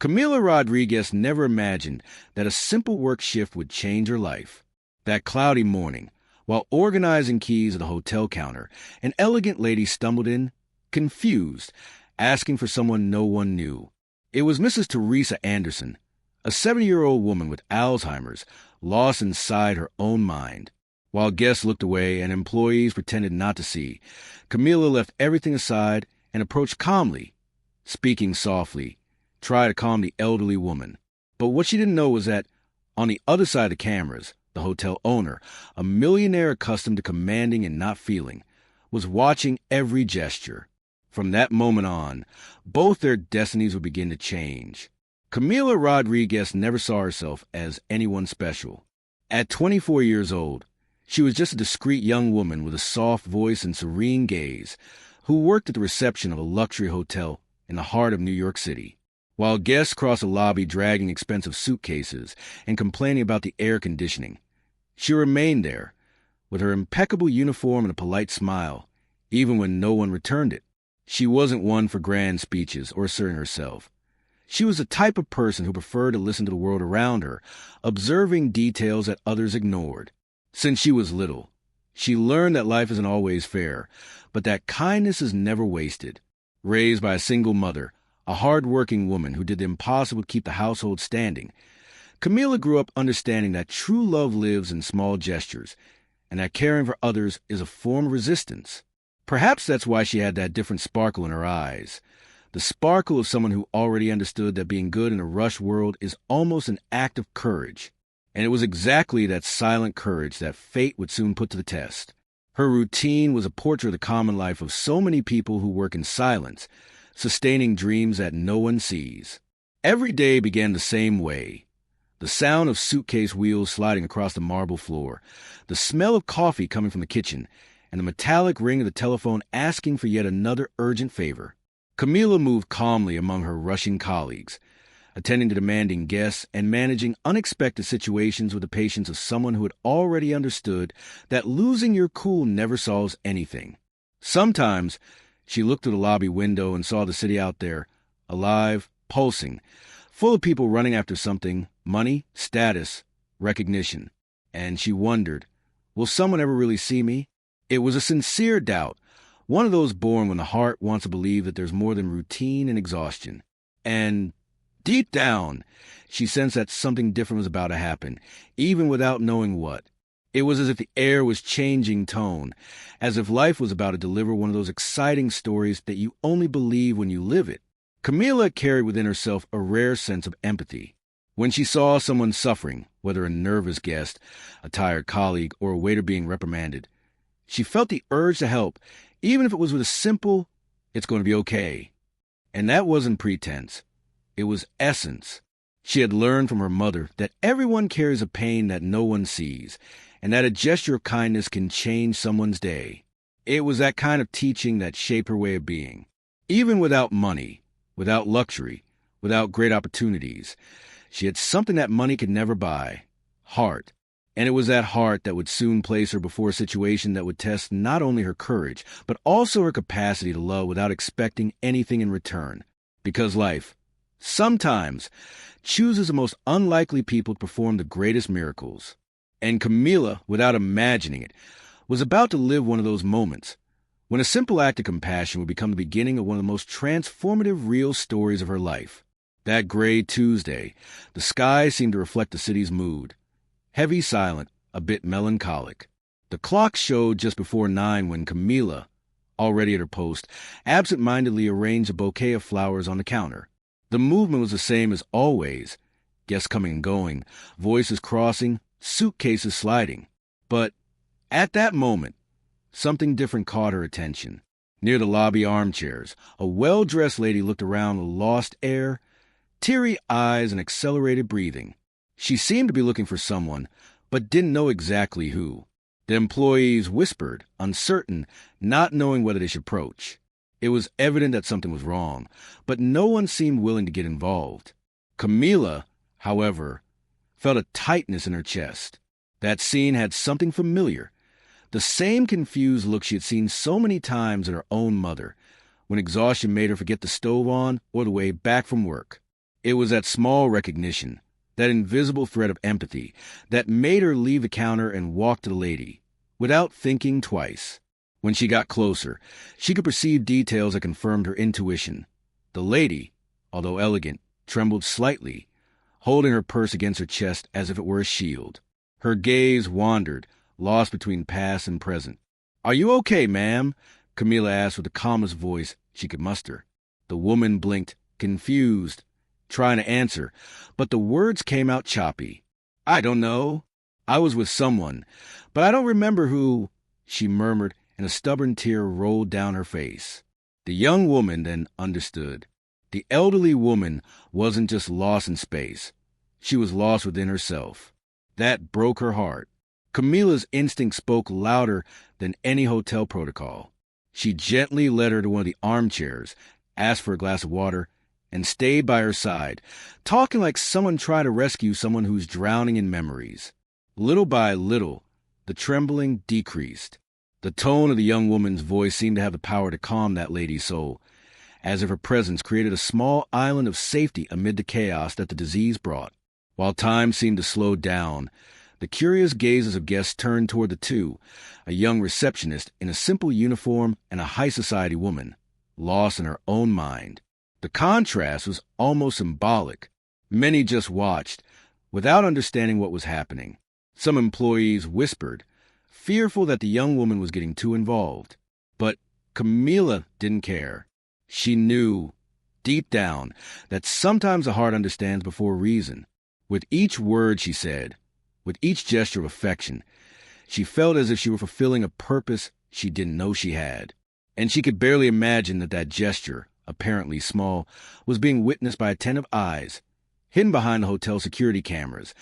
Camila Rodriguez never imagined that a simple work shift would change her life. That cloudy morning, while organizing keys at the hotel counter, an elegant lady stumbled in, confused, asking for someone no one knew. It was Mrs. Teresa Anderson, a 70-year-old woman with Alzheimer's, lost inside her own mind. While guests looked away and employees pretended not to see, Camila left everything aside and approached calmly, speaking softly, tried to calm the elderly woman. But what she didn't know was that, on the other side of the cameras, the hotel owner, a millionaire accustomed to commanding and not feeling, was watching every gesture. From that moment on, both their destinies would begin to change. Camila Rodriguez never saw herself as anyone special. At 24 years old, she was just a discreet young woman with a soft voice and serene gaze who worked at the reception of a luxury hotel in the heart of New York City. While guests crossed the lobby dragging expensive suitcases and complaining about the air conditioning, she remained there, with her impeccable uniform and a polite smile, even when no one returned it. She wasn't one for grand speeches or asserting herself. She was the type of person who preferred to listen to the world around her, observing details that others ignored. Since she was little, she learned that life isn't always fair, but that kindness is never wasted. Raised by a single mother, a hard-working woman who did the impossible to keep the household standing, Camila grew up understanding that true love lives in small gestures, and that caring for others is a form of resistance. Perhaps that's why she had that different sparkle in her eyes, the sparkle of someone who already understood that being good in a rush world is almost an act of courage. And it was exactly that silent courage that fate would soon put to the test. Her routine was a portrait of the common life of so many people who work in silence, sustaining dreams that no one sees. Every day began the same way. The sound of suitcase wheels sliding across the marble floor, the smell of coffee coming from the kitchen, and the metallic ring of the telephone asking for yet another urgent favor. Camila moved calmly among her rushing colleagues, attending to demanding guests and managing unexpected situations with the patience of someone who had already understood that losing your cool never solves anything. Sometimes she looked through the lobby window and saw the city out there, alive, pulsing, full of people running after something, money, status, recognition. And she wondered, will someone ever really see me? It was a sincere doubt, one of those born when the heart wants to believe that there's more than routine and exhaustion. And deep down, she sensed that something different was about to happen, even without knowing what. It was as if the air was changing tone, as if life was about to deliver one of those exciting stories that you only believe when you live it. Camila carried within herself a rare sense of empathy. When she saw someone suffering, whether a nervous guest, a tired colleague, or a waiter being reprimanded, she felt the urge to help, even if it was with a simple, "It's going to be okay." And that wasn't pretense. It was essence. She had learned from her mother that everyone carries a pain that no one sees, and that a gesture of kindness can change someone's day. It was that kind of teaching that shaped her way of being. Even without money, without luxury, without great opportunities, she had something that money could never buy: heart. And it was that heart that would soon place her before a situation that would test not only her courage, but also her capacity to love without expecting anything in return. Because life, sometimes, chooses the most unlikely people to perform the greatest miracles. And Camila, without imagining it, was about to live one of those moments, when a simple act of compassion would become the beginning of one of the most transformative real stories of her life. That gray Tuesday, the sky seemed to reflect the city's mood. Heavy, silent, a bit melancholic. The clock showed just before 9 when Camila, already at her post, absent-mindedly arranged a bouquet of flowers on the counter. The movement was the same as always, guests coming and going, voices crossing, suitcases sliding. But at that moment, something different caught her attention. Near the lobby armchairs, a well-dressed lady looked around with lost air, teary eyes, and accelerated breathing. She seemed to be looking for someone, but didn't know exactly who. The employees whispered, uncertain, not knowing whether they should approach. It was evident that something was wrong, but no one seemed willing to get involved. Camila, however, felt a tightness in her chest. That scene had something familiar, the same confused look she had seen so many times in her own mother, when exhaustion made her forget the stove on or the way back from work. It was that small recognition, that invisible thread of empathy, that made her leave the counter and walk to the lady, without thinking twice. When she got closer, she could perceive details that confirmed her intuition. The lady, although elegant, trembled slightly, holding her purse against her chest as if it were a shield. Her gaze wandered, lost between past and present. "Are you okay, ma'am?" Camilla asked with the calmest voice she could muster. The woman blinked, confused, trying to answer, but the words came out choppy. "I don't know. I was with someone, but I don't remember who," she murmured, and a stubborn tear rolled down her face. The young woman then understood. The elderly woman wasn't just lost in space. She was lost within herself. That broke her heart. Camilla's instinct spoke louder than any hotel protocol. She gently led her to one of the armchairs, asked for a glass of water, and stayed by her side, talking like someone trying to rescue someone who's drowning in memories. Little by little, the trembling decreased. The tone of the young woman's voice seemed to have the power to calm that lady's soul, as if her presence created a small island of safety amid the chaos that the disease brought. While time seemed to slow down, the curious gazes of guests turned toward the two, a young receptionist in a simple uniform and a high society woman, lost in her own mind. The contrast was almost symbolic. Many just watched, without understanding what was happening. Some employees whispered, fearful that the young woman was getting too involved. But Camilla didn't care. She knew, deep down, that sometimes the heart understands before reason. With each word she said, with each gesture of affection, she felt as if she were fulfilling a purpose she didn't know she had. And she could barely imagine that gesture, apparently small, was being witnessed by attentive eyes, hidden behind the hotel security cameras,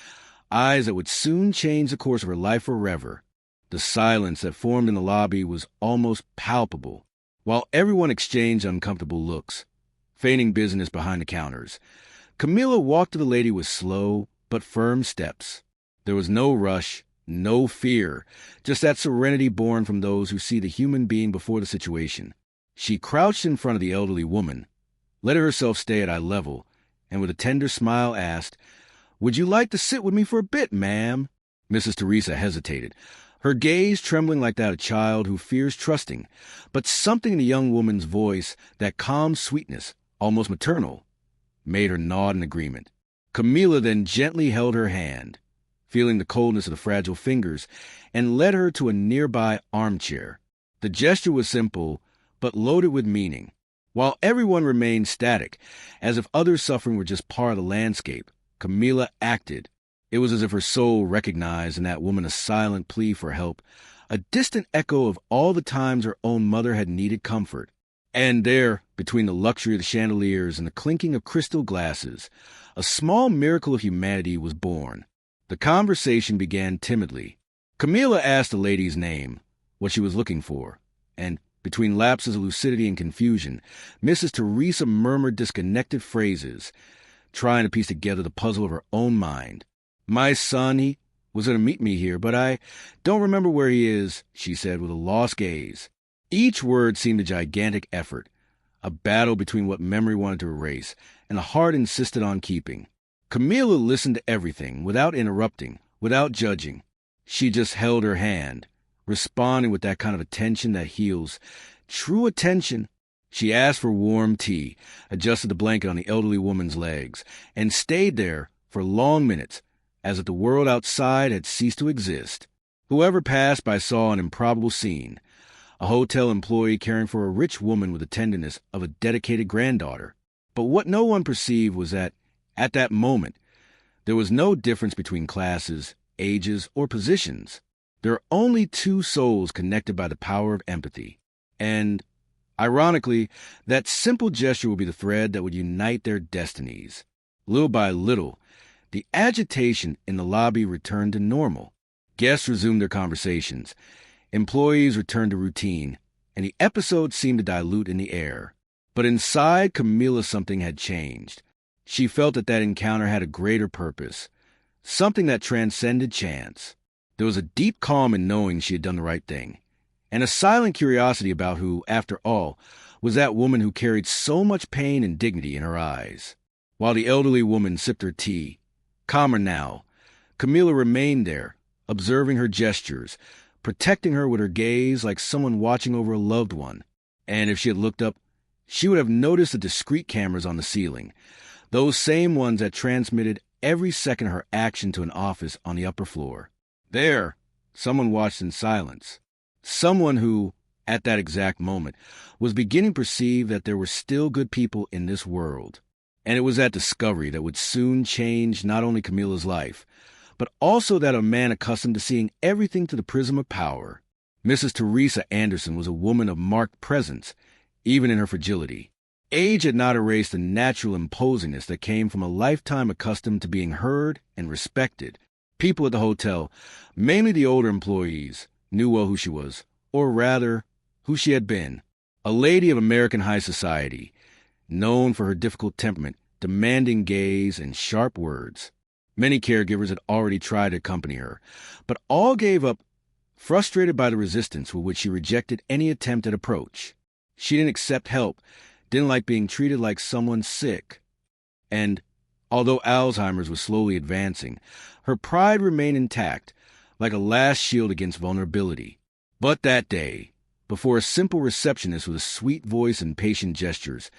eyes that would soon change the course of her life forever. The silence that formed in the lobby was almost palpable, while everyone exchanged uncomfortable looks, feigning business behind the counters. Camilla walked to the lady with slow but firm steps. There was no rush, no fear, just that serenity born from those who see the human being before the situation. She crouched in front of the elderly woman, let herself stay at eye level, and with a tender smile asked, "Would you like to sit with me for a bit, ma'am?" Mrs. Teresa hesitated, her gaze trembling like that of a child who fears trusting, but something in the young woman's voice, that calm sweetness, almost maternal, made her nod in agreement. Camilla then gently held her hand, feeling the coldness of the fragile fingers, and led her to a nearby armchair. The gesture was simple, but loaded with meaning. While everyone remained static, as if others' suffering were just part of the landscape, Camilla acted. It was as if her soul recognized in that woman a silent plea for help, a distant echo of all the times her own mother had needed comfort. And there, between the luxury of the chandeliers and the clinking of crystal glasses, a small miracle of humanity was born. The conversation began timidly. Camilla asked the lady's name, what she was looking for, and between lapses of lucidity and confusion, Mrs. Teresa murmured disconnected phrases, trying to piece together the puzzle of her own mind. "My son, he was going to meet me here, but I don't remember where he is," she said with a lost gaze. Each word seemed a gigantic effort, a battle between what memory wanted to erase and the heart insisted on keeping. Camilla listened to everything, without interrupting, without judging. She just held her hand, responding with that kind of attention that heals. True attention. She asked for warm tea, adjusted the blanket on the elderly woman's legs, and stayed there for long minutes, as if the world outside had ceased to exist. Whoever passed by saw an improbable scene. A hotel employee caring for a rich woman with the tenderness of a dedicated granddaughter. But what no one perceived was that, at that moment, there was no difference between classes, ages, or positions. There are only two souls connected by the power of empathy. And, ironically, that simple gesture would be the thread that would unite their destinies. Little by little, the agitation in the lobby returned to normal. Guests resumed their conversations. Employees returned to routine, and the episode seemed to dilute in the air. But inside Camilla something had changed. She felt that encounter had a greater purpose, something that transcended chance. There was a deep calm in knowing she had done the right thing, and a silent curiosity about who, after all, was that woman who carried so much pain and dignity in her eyes. While the elderly woman sipped her tea, calmer now, Camilla remained there, observing her gestures, protecting her with her gaze like someone watching over a loved one. And if she had looked up, she would have noticed the discreet cameras on the ceiling, those same ones that transmitted every second her action to an office on the upper floor. There, someone watched in silence. Someone who, at that exact moment, was beginning to perceive that there were still good people in this world. And it was that discovery that would soon change not only Camilla's life, but also that of a man accustomed to seeing everything through the prism of power. Mrs. Teresa Anderson was a woman of marked presence, even in her fragility. Age had not erased the natural imposingness that came from a lifetime accustomed to being heard and respected. People at the hotel, mainly the older employees, knew well who she was, or rather, who she had been. A lady of American high society, known for her difficult temperament, demanding gaze, and sharp words. Many caregivers had already tried to accompany her, but all gave up, frustrated by the resistance with which she rejected any attempt at approach. She didn't accept help, didn't like being treated like someone sick. And, although Alzheimer's was slowly advancing, her pride remained intact, like a last shield against vulnerability. But that day, before a simple receptionist with a sweet voice and patient gestures,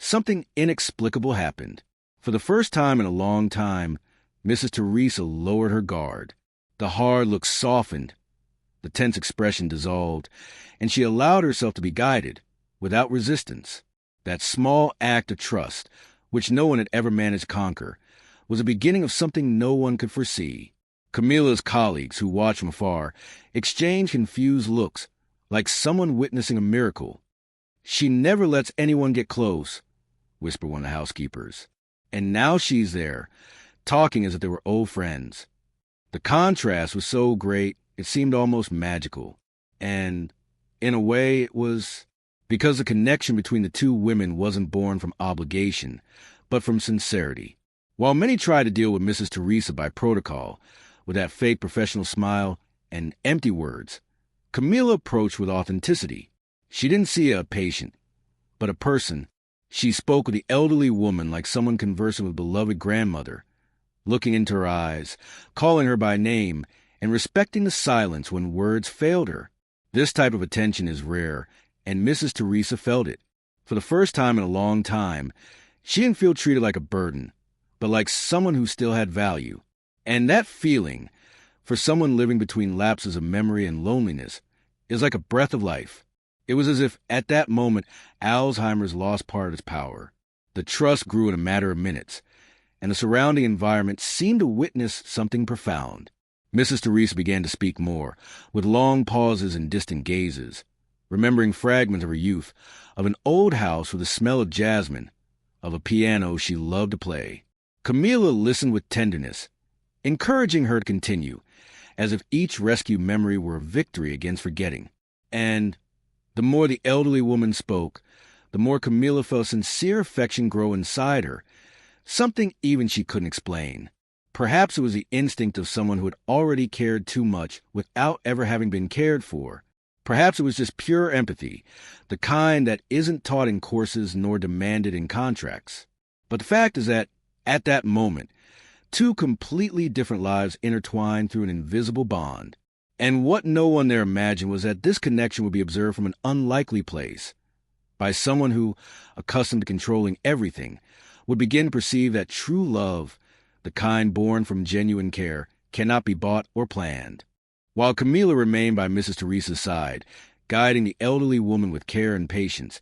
something inexplicable happened. For the first time in a long time, Mrs. Teresa lowered her guard. The hard look softened, the tense expression dissolved, and she allowed herself to be guided, without resistance. That small act of trust, which no one had ever managed to conquer, was the beginning of something no one could foresee. Camilla's colleagues, who watched from afar, exchanged confused looks, like someone witnessing a miracle. "She never lets anyone get close," whispered one of the housekeepers. "And now she's there, talking as if they were old friends." The contrast was so great, it seemed almost magical. And, in a way, it was because the connection between the two women wasn't born from obligation, but from sincerity. While many tried to deal with Mrs. Teresa by protocol, with that fake professional smile and empty words, Camilla approached with authenticity. She didn't see a patient, but a person. She spoke with the elderly woman like someone conversing with a beloved grandmother, looking into her eyes, calling her by name, and respecting the silence when words failed her. This type of attention is rare, and Mrs. Teresa felt it. For the first time in a long time, she didn't feel treated like a burden, but like someone who still had value. And that feeling, for someone living between lapses of memory and loneliness, is like a breath of life. It was as if, at that moment, Alzheimer's lost part of its power. The trust grew in a matter of minutes, and the surrounding environment seemed to witness something profound. Mrs. Teresa began to speak more, with long pauses and distant gazes, remembering fragments of her youth, of an old house with the smell of jasmine, of a piano she loved to play. Camilla listened with tenderness, encouraging her to continue, as if each rescued memory were a victory against forgetting. And the more the elderly woman spoke, the more Camilla felt sincere affection grow inside her, something even she couldn't explain. Perhaps it was the instinct of someone who had already cared too much without ever having been cared for. Perhaps it was just pure empathy, the kind that isn't taught in courses nor demanded in contracts. But the fact is that, at that moment, two completely different lives intertwined through an invisible bond. And what no one there imagined was that this connection would be observed from an unlikely place, by someone who, accustomed to controlling everything, would begin to perceive that true love, the kind born from genuine care, cannot be bought or planned. While Camilla remained by Mrs. Teresa's side, guiding the elderly woman with care and patience,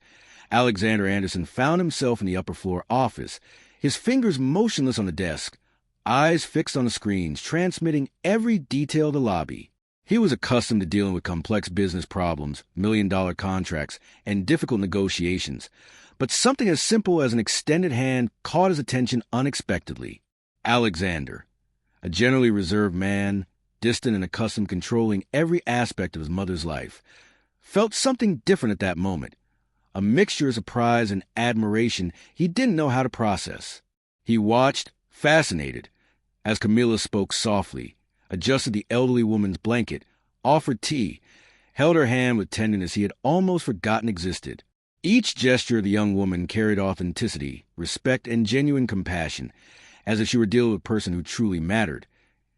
Alexander Anderson found himself in the upper floor office, his fingers motionless on the desk, eyes fixed on the screens, transmitting every detail of the lobby. He was accustomed to dealing with complex business problems, million-dollar contracts, and difficult negotiations, but something as simple as an extended hand caught his attention unexpectedly. Alexander, a generally reserved man, distant and accustomed to controlling every aspect of his mother's life, felt something different at that moment, a mixture of surprise and admiration he didn't know how to process. He watched, fascinated, as Camilla spoke softly, adjusted the elderly woman's blanket, offered tea, held her hand with tenderness he had almost forgotten existed. Each gesture of the young woman carried authenticity, respect, and genuine compassion, as if she were dealing with a person who truly mattered.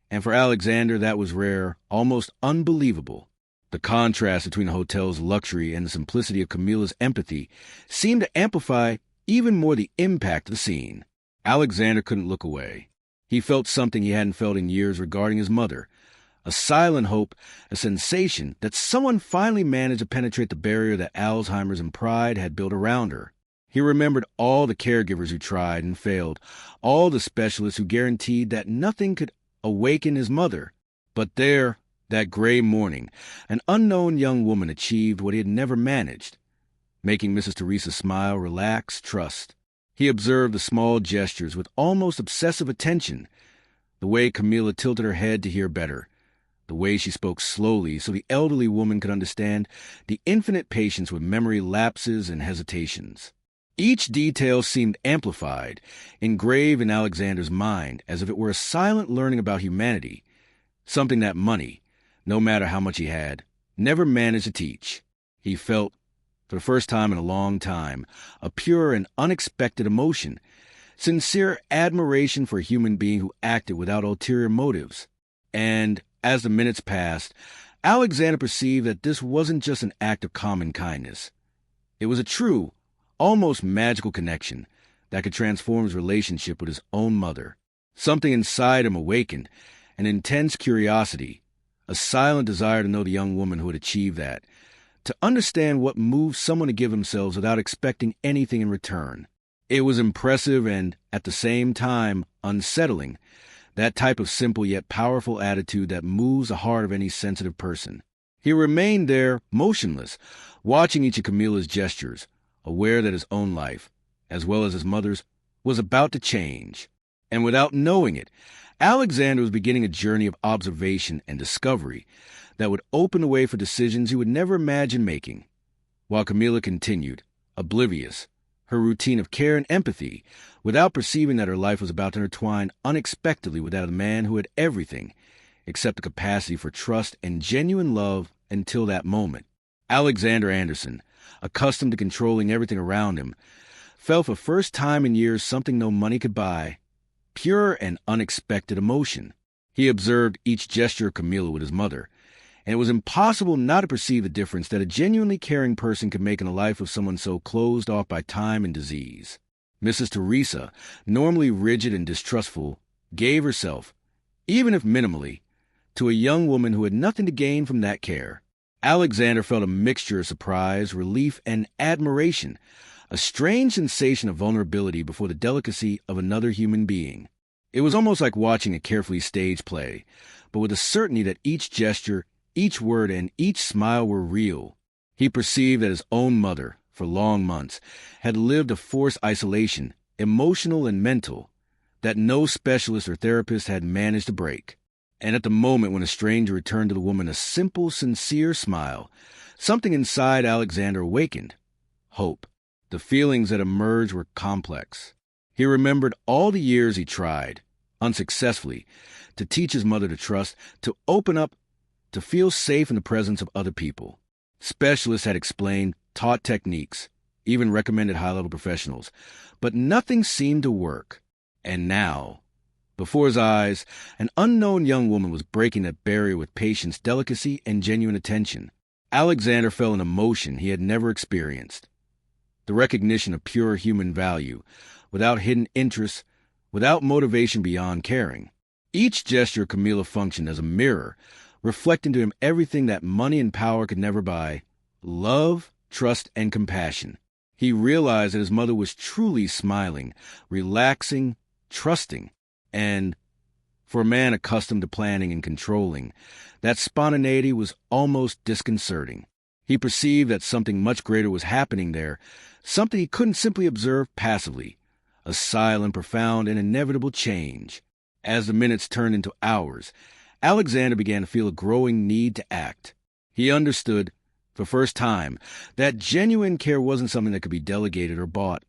And for Alexander, that was rare, almost unbelievable. The contrast between the hotel's luxury and the simplicity of Camilla's empathy seemed to amplify even more the impact of the scene. Alexander couldn't look away. He felt something he hadn't felt in years regarding his mother. A silent hope, a sensation that someone finally managed to penetrate the barrier that Alzheimer's and pride had built around her. He remembered all the caregivers who tried and failed, all the specialists who guaranteed that nothing could awaken his mother. But there, that gray morning, an unknown young woman achieved what he had never managed, making Mrs. Teresa smile, relax, trust. He observed the small gestures with almost obsessive attention, the way Camilla tilted her head to hear better, the way she spoke slowly so the elderly woman could understand, the infinite patience with memory lapses and hesitations. Each detail seemed amplified, engraved in Alexander's mind as if it were a silent learning about humanity, something that money, no matter how much he had, never managed to teach. He felt, for the first time in a long time, a pure and unexpected emotion, sincere admiration for a human being who acted without ulterior motives. And as the minutes passed, Alexander perceived that this wasn't just an act of common kindness. It was a true, almost magical connection that could transform his relationship with his own mother. Something inside him awakened, an intense curiosity, a silent desire to know the young woman who had achieved that, to understand what moved someone to give themselves without expecting anything in return. It was impressive and, at the same time, unsettling, that type of simple yet powerful attitude that moves the heart of any sensitive person. He remained there, motionless, watching each of Camilla's gestures, aware that his own life, as well as his mother's, was about to change. And without knowing it, Alexander was beginning a journey of observation and discovery that would open the way for decisions he would never imagine making, while Camilla continued, oblivious, her routine of care and empathy, without perceiving that her life was about to intertwine unexpectedly with that of the man who had everything, except the capacity for trust and genuine love until that moment. Alexander Anderson, accustomed to controlling everything around him, felt for the first time in years something no money could buy, pure and unexpected emotion. He observed each gesture of Camilla with his mother, and it was impossible not to perceive the difference that a genuinely caring person could make in the life of someone so closed off by time and disease. Mrs. Teresa, normally rigid and distrustful, gave herself, even if minimally, to a young woman who had nothing to gain from that care. Alexander felt a mixture of surprise, relief, and admiration, a strange sensation of vulnerability before the delicacy of another human being. It was almost like watching a carefully staged play, but with the certainty that each gesture, each word, and each smile were real. He perceived that his own mother, for long months, had lived a forced isolation, emotional and mental, that no specialist or therapist had managed to break. And at the moment when a stranger returned to the woman a simple, sincere smile, something inside Alexander awakened. Hope. The feelings that emerged were complex. He remembered all the years he tried, unsuccessfully, to teach his mother to trust, to open up, to feel safe in the presence of other people. Specialists had explained, taught techniques, even recommended high-level professionals, but nothing seemed to work. And now, before his eyes, an unknown young woman was breaking that barrier with patience, delicacy, and genuine attention. Alexander felt an emotion he had never experienced. The recognition of pure human value, without hidden interests, without motivation beyond caring. Each gesture of Camilla functioned as a mirror, reflecting to him everything that money and power could never buy: love, trust, and compassion. He realized that his mother was truly smiling, relaxing, trusting, and, for a man accustomed to planning and controlling, that spontaneity was almost disconcerting. He perceived that something much greater was happening there, something he couldn't simply observe passively, a silent, profound, and inevitable change. As the minutes turned into hours, Alexander began to feel a growing need to act. He understood, for the first time, that genuine care wasn't something that could be delegated or bought.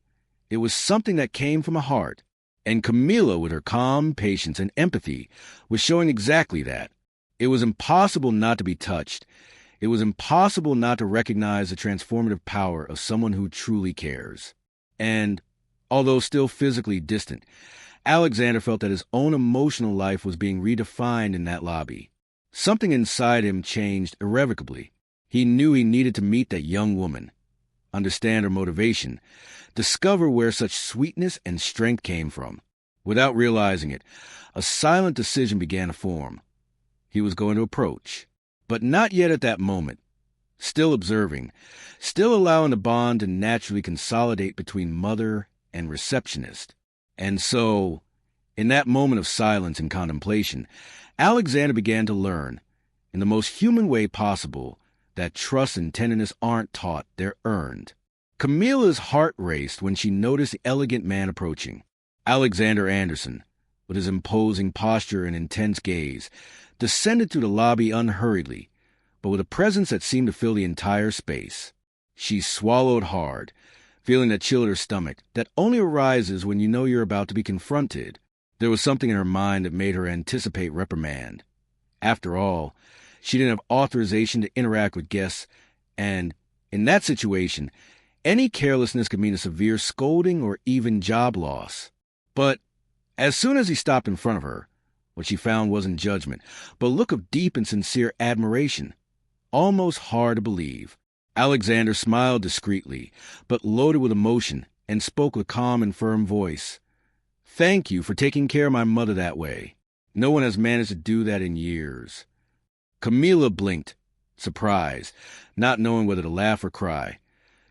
It was something that came from a heart. And Camilla, with her calm, patience, and empathy, was showing exactly that. It was impossible not to be touched, It was impossible not to recognize the transformative power of someone who truly cares. And, although still physically distant, Alexander felt that his own emotional life was being redefined in that lobby. Something inside him changed irrevocably. He knew he needed to meet that young woman, understand her motivation, discover where such sweetness and strength came from. Without realizing it, a silent decision began to form. He was going to approach, but not yet at that moment. Still observing, still allowing the bond to naturally consolidate between mother and receptionist. And so, in that moment of silence and contemplation, Alexander began to learn, in the most human way possible, that trust and tenderness aren't taught, they're earned. Camilla's heart raced when she noticed the elegant man approaching. Alexander Anderson, with his imposing posture and intense gaze, descended through the lobby unhurriedly, but with a presence that seemed to fill the entire space. She swallowed hard, feeling that chill at her stomach that only arises when you know you're about to be confronted. There was something in her mind that made her anticipate reprimand. After all, she didn't have authorization to interact with guests, and, in that situation, any carelessness could mean a severe scolding or even job loss. But as soon as he stopped in front of her, what she found wasn't judgment, but a look of deep and sincere admiration. Almost hard to believe. Alexander smiled discreetly, but loaded with emotion, and spoke with calm and firm voice. "Thank you for taking care of my mother that way. No one has managed to do that in years." Camilla blinked, surprised, not knowing whether to laugh or cry.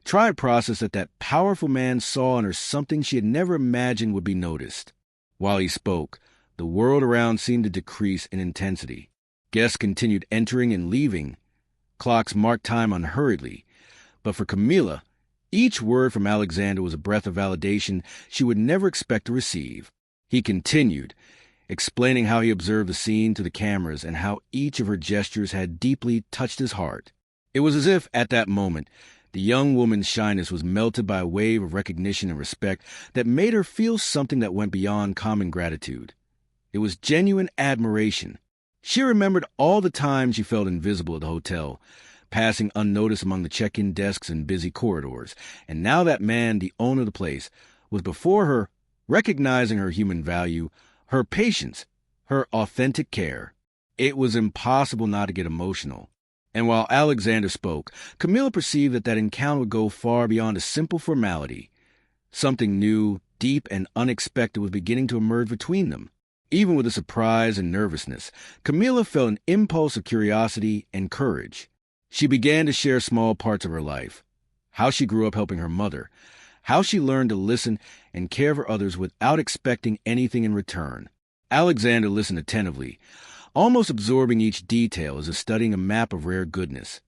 Try to process that powerful man saw in her something she had never imagined would be noticed. While he spoke, the world around seemed to decrease in intensity. Guests continued entering and leaving. Clocks marked time unhurriedly. But for Camilla, each word from Alexander was a breath of validation she would never expect to receive. He continued, explaining how he observed the scene through the cameras and how each of her gestures had deeply touched his heart. It was as if, at that moment, the young woman's shyness was melted by a wave of recognition and respect that made her feel something that went beyond common gratitude. It was genuine admiration. She remembered all the times she felt invisible at the hotel, passing unnoticed among the check-in desks and busy corridors, and now that man, the owner of the place, was before her, recognizing her human value, her patience, her authentic care. It was impossible not to get emotional. And while Alexander spoke, Camilla perceived that encounter would go far beyond a simple formality. Something new, deep, and unexpected was beginning to emerge between them. Even with the surprise and nervousness, Camilla felt an impulse of curiosity and courage. She began to share small parts of her life, how she grew up helping her mother, how she learned to listen and care for others without expecting anything in return. Alexander listened attentively, almost absorbing each detail as if studying a map of rare goodness.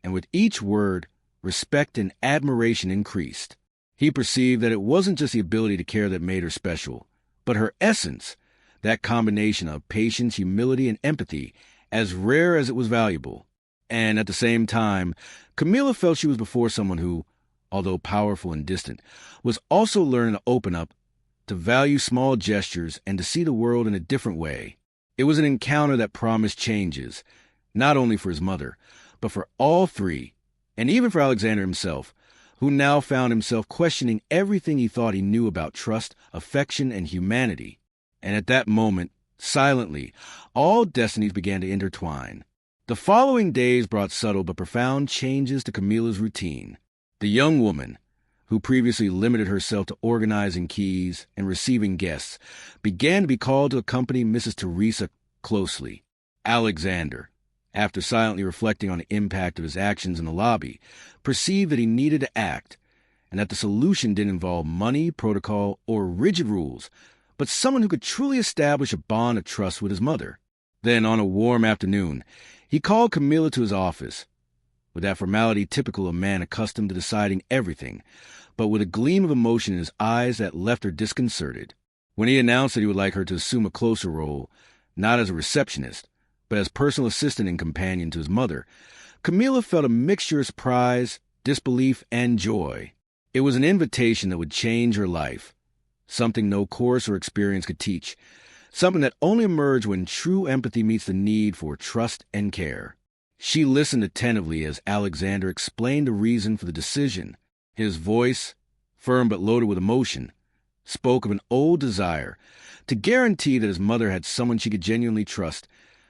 And with each word, respect and admiration increased. He perceived that it wasn't just the ability to care that made her special, but her essence, that combination of patience, humility, and empathy, as rare as it was valuable. And at the same time, Camilla felt she was before someone who, although powerful and distant, was also learning to open up, to value small gestures, and to see the world in a different way. It was an encounter that promised changes, not only for his mother, but for all three, and even for Alexander himself, who now found himself questioning everything he thought he knew about trust, affection, and humanity. And at that moment, silently, all destinies began to intertwine. The following days brought subtle but profound changes to Camilla's routine. The young woman, who previously limited herself to organizing keys and receiving guests, began to be called to accompany Mrs. Teresa closely. Alexander, after silently reflecting on the impact of his actions in the lobby, perceived that he needed to act, and that the solution didn't involve money, protocol, or rigid rules, but someone who could truly establish a bond of trust with his mother. Then, on a warm afternoon, he called Camilla to his office, with that formality typical of a man accustomed to deciding everything, but with a gleam of emotion in his eyes that left her disconcerted. When he announced that he would like her to assume a closer role, not as a receptionist, but as personal assistant and companion to his mother, Camilla felt a mixture of surprise, disbelief, and joy. It was an invitation that would change her life. Something no course or experience could teach, something that only emerged when true empathy meets the need for trust and care. She listened attentively as Alexander explained the reason for the decision. His voice, firm but loaded with emotion, spoke of an old desire to guarantee that his mother had someone she could genuinely trust,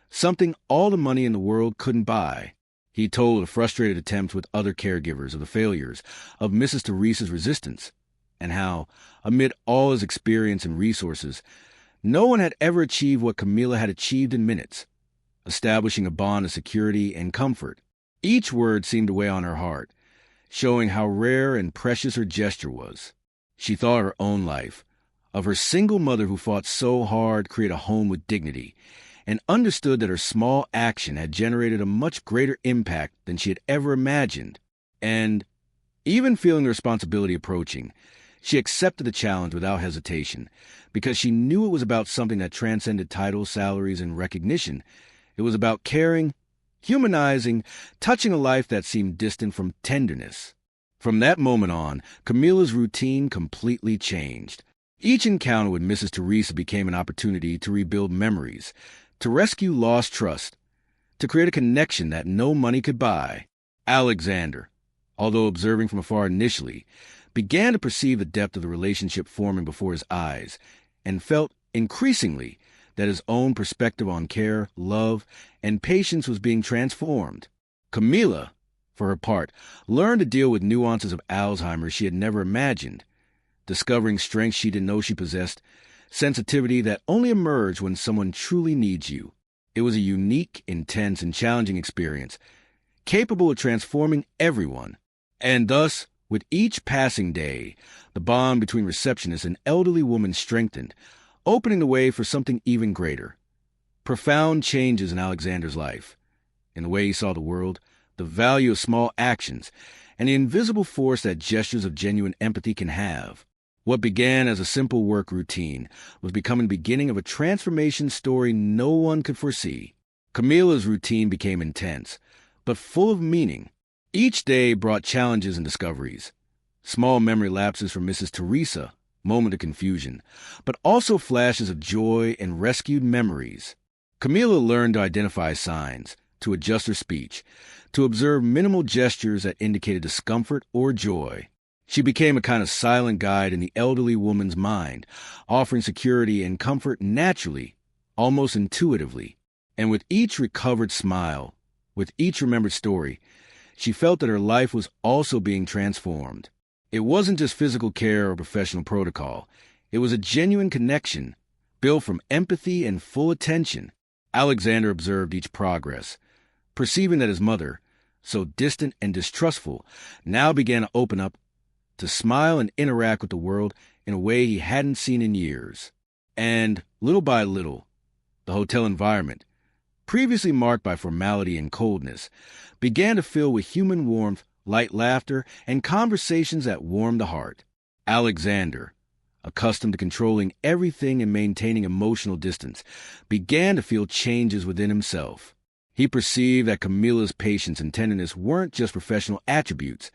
something all the money in the world couldn't buy. He told of frustrated attempts with other caregivers, of the failures of Mrs. Teresa's resistance, and how, amid all his experience and resources, no one had ever achieved what Camila had achieved in minutes, establishing a bond of security and comfort. Each word seemed to weigh on her heart, showing how rare and precious her gesture was. She thought of her own life, of her single mother who fought so hard to create a home with dignity, and understood that her small action had generated a much greater impact than she had ever imagined. And, even feeling the responsibility approaching, she accepted the challenge without hesitation, because she knew it was about something that transcended titles, salaries, and recognition. It was about caring, humanizing, touching a life that seemed distant from tenderness. From that moment on, Camila's routine completely changed. Each encounter with Mrs. Teresa became an opportunity to rebuild memories, to rescue lost trust, to create a connection that no money could buy. Alexander, although observing from afar initially, began to perceive the depth of the relationship forming before his eyes, and felt increasingly that his own perspective on care, love, and patience was being transformed. Camila, for her part, learned to deal with nuances of Alzheimer she had never imagined, discovering strengths she didn't know she possessed, sensitivity that only emerged when someone truly needs you. It was a unique, intense, and challenging experience, capable of transforming everyone. And thus, with each passing day, the bond between Receptionist and elderly woman strengthened, opening the way for something even greater. Profound changes in Alexander's life, in the way he saw the world, the value of small actions, and the invisible force that gestures of genuine empathy can have. What began as a simple work routine was becoming the beginning of a transformation story no one could foresee. Camila's routine became intense, but full of meaning. Each day brought challenges and discoveries. Small memory lapses from Mrs. Teresa, moment of confusion, but also flashes of joy and rescued memories. Camila learned to identify signs, to adjust her speech, to observe minimal gestures that indicated discomfort or joy. She became a kind of silent guide in the elderly woman's mind, offering security and comfort naturally, almost intuitively. And with each recovered smile, with each remembered story, she felt that her life was also being transformed. It wasn't just physical care or professional protocol. It was a genuine connection, built from empathy and full attention. Alexander observed each progress, perceiving that his mother, so distant and distrustful, now began to open up, to smile and interact with the world in a way he hadn't seen in years. And, little by little, the hotel environment, previously marked by formality and coldness, began to fill with human warmth, light laughter, and conversations that warmed the heart. Alexander, accustomed to controlling everything and maintaining emotional distance, began to feel changes within himself. He perceived that Camila's patience and tenderness weren't just professional attributes,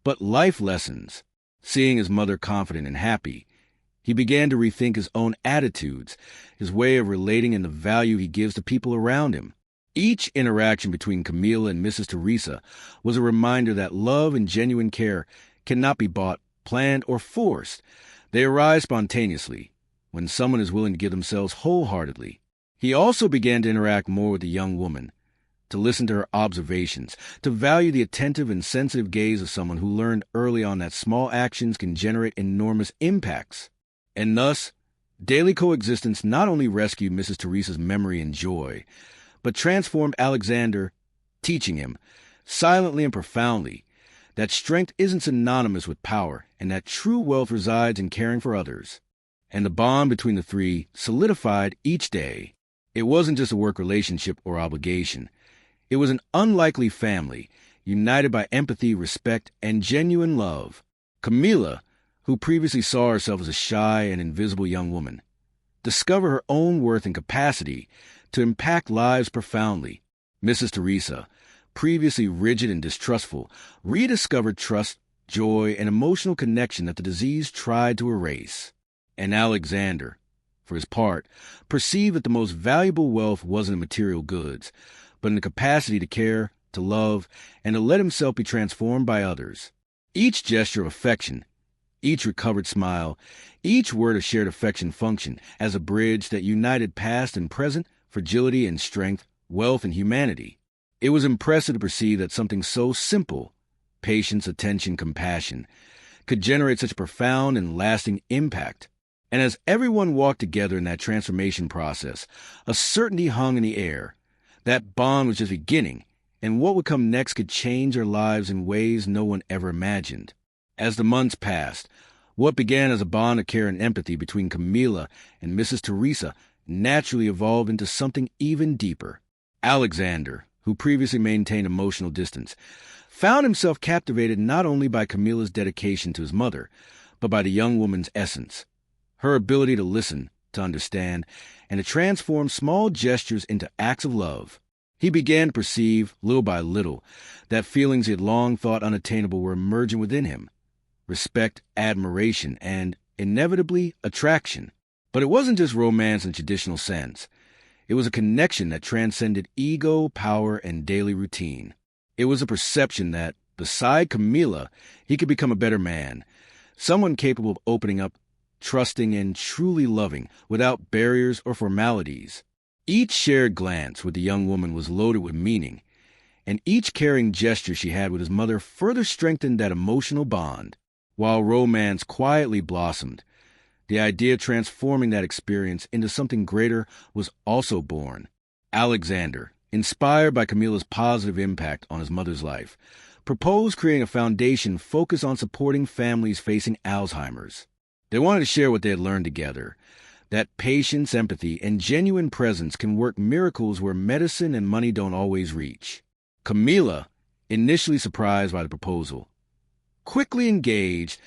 but life lessons. Seeing his mother confident and happy, he began to rethink his own attitudes, his way of relating, and the value he gives to people around him. Each interaction between Camila and Mrs. Teresa was a reminder that love and genuine care cannot be bought, planned, or forced. They arise spontaneously, when someone is willing to give themselves wholeheartedly. He also began to interact more with the young woman, to listen to her observations, to value the attentive and sensitive gaze of someone who learned early on that small actions can generate enormous impacts. And thus, daily coexistence not only rescued Mrs. Teresa's memory and joy, but transformed Alexander, teaching him, silently and profoundly, that strength isn't synonymous with power and that true wealth resides in caring for others. And the bond between the three solidified each day. It wasn't just a work relationship or obligation. It was an unlikely family, united by empathy, respect, and genuine love. Camila, who previously saw herself as a shy and invisible young woman, discovered her own worth and capacity to impact lives profoundly. Mrs. Teresa, previously rigid and distrustful, rediscovered trust, joy, and emotional connection that the disease tried to erase. And Alexander, for his part, perceived that the most valuable wealth wasn't in material goods, but in the capacity to care, to love, and to let himself be transformed by others. Each gesture of affection, each recovered smile, each word of shared affection functioned as a bridge that united past and present, fragility and strength, wealth and humanity. It was impressive to perceive that something so simple, patience, attention, compassion, could generate such profound and lasting impact. And as everyone walked together in that transformation process, a certainty hung in the air. That bond was just beginning, and what would come next could change their lives in ways no one ever imagined. As the months passed, what began as a bond of care and empathy between Camila and Mrs. Teresa naturally evolved into something even deeper. Alexander, who previously maintained emotional distance, found himself captivated not only by Camila's dedication to his mother, but by the young woman's essence. Her ability to listen, to understand, and to transform small gestures into acts of love. He began to perceive, little by little, that feelings he had long thought unattainable were emerging within him. Respect, admiration, and, inevitably, attraction. But it wasn't just romance in the traditional sense. It was a connection that transcended ego, power, and daily routine. It was a perception that, beside Camila, he could become a better man, someone capable of opening up, trusting, and truly loving without barriers or formalities. Each shared glance with the young woman was loaded with meaning, and each caring gesture she had with his mother further strengthened that emotional bond. While romance quietly blossomed, the idea of transforming that experience into something greater was also born. Alexander, inspired by Camila's positive impact on his mother's life, proposed creating a foundation focused on supporting families facing Alzheimer's. They wanted to share what they had learned together, that patience, empathy, and genuine presence can work miracles where medicine and money don't always reach. Camila, initially surprised by the proposal, quickly engaged,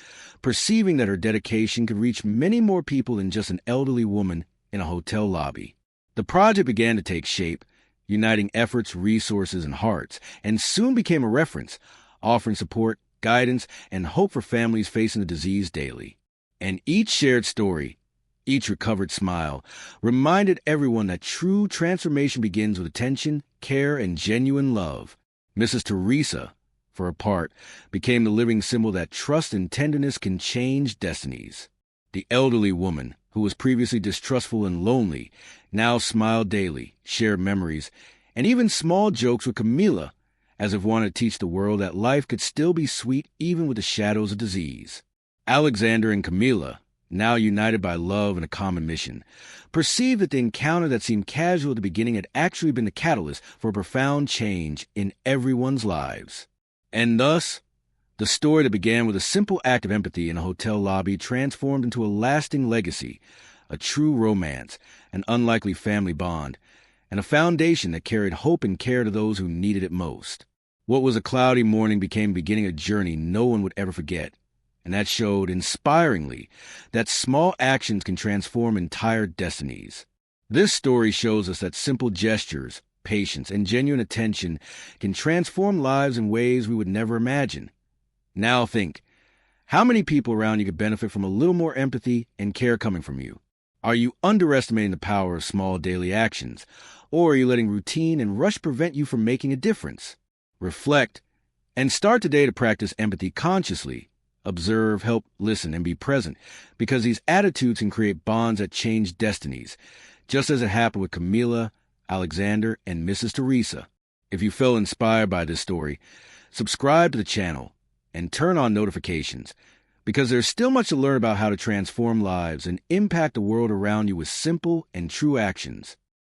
perceiving that her dedication could reach many more people than just an elderly woman in a hotel lobby. The project began to take shape, uniting efforts, resources, and hearts, and soon became a reference, offering support, guidance, and hope for families facing the disease daily. And each shared story, each recovered smile, reminded everyone that true transformation begins with attention, care, and genuine love. Mrs. Teresa, for her part, became the living symbol that trust and tenderness can change destinies. The elderly woman, who was previously distrustful and lonely, now smiled daily, shared memories, and even small jokes with Camila, as if wanting to teach the world that life could still be sweet even with the shadows of disease. Alexander and Camila, now united by love and a common mission, perceived that the encounter that seemed casual at the beginning had actually been the catalyst for a profound change in everyone's lives. And thus, the story that began with a simple act of empathy in a hotel lobby transformed into a lasting legacy, a true romance, an unlikely family bond, and a foundation that carried hope and care to those who needed it most. What was a cloudy morning became beginning a journey no one would ever forget, and that showed, inspiringly, that small actions can transform entire destinies. This story shows us that simple gestures, patience, and genuine attention can transform lives in ways we would never imagine. Now think, how many people around you could benefit from a little more empathy and care coming from you? Are you underestimating the power of small daily actions, or are you letting routine and rush prevent you from making a difference? Reflect, and start today to practice empathy consciously. Observe, help, listen, and be present, because these attitudes can create bonds that change destinies, just as it happened with Camila, Alexander, and Mrs. Teresa. If you felt inspired by this story, subscribe to the channel and turn on notifications, because there's still much to learn about how to transform lives and impact the world around you with simple and true actions.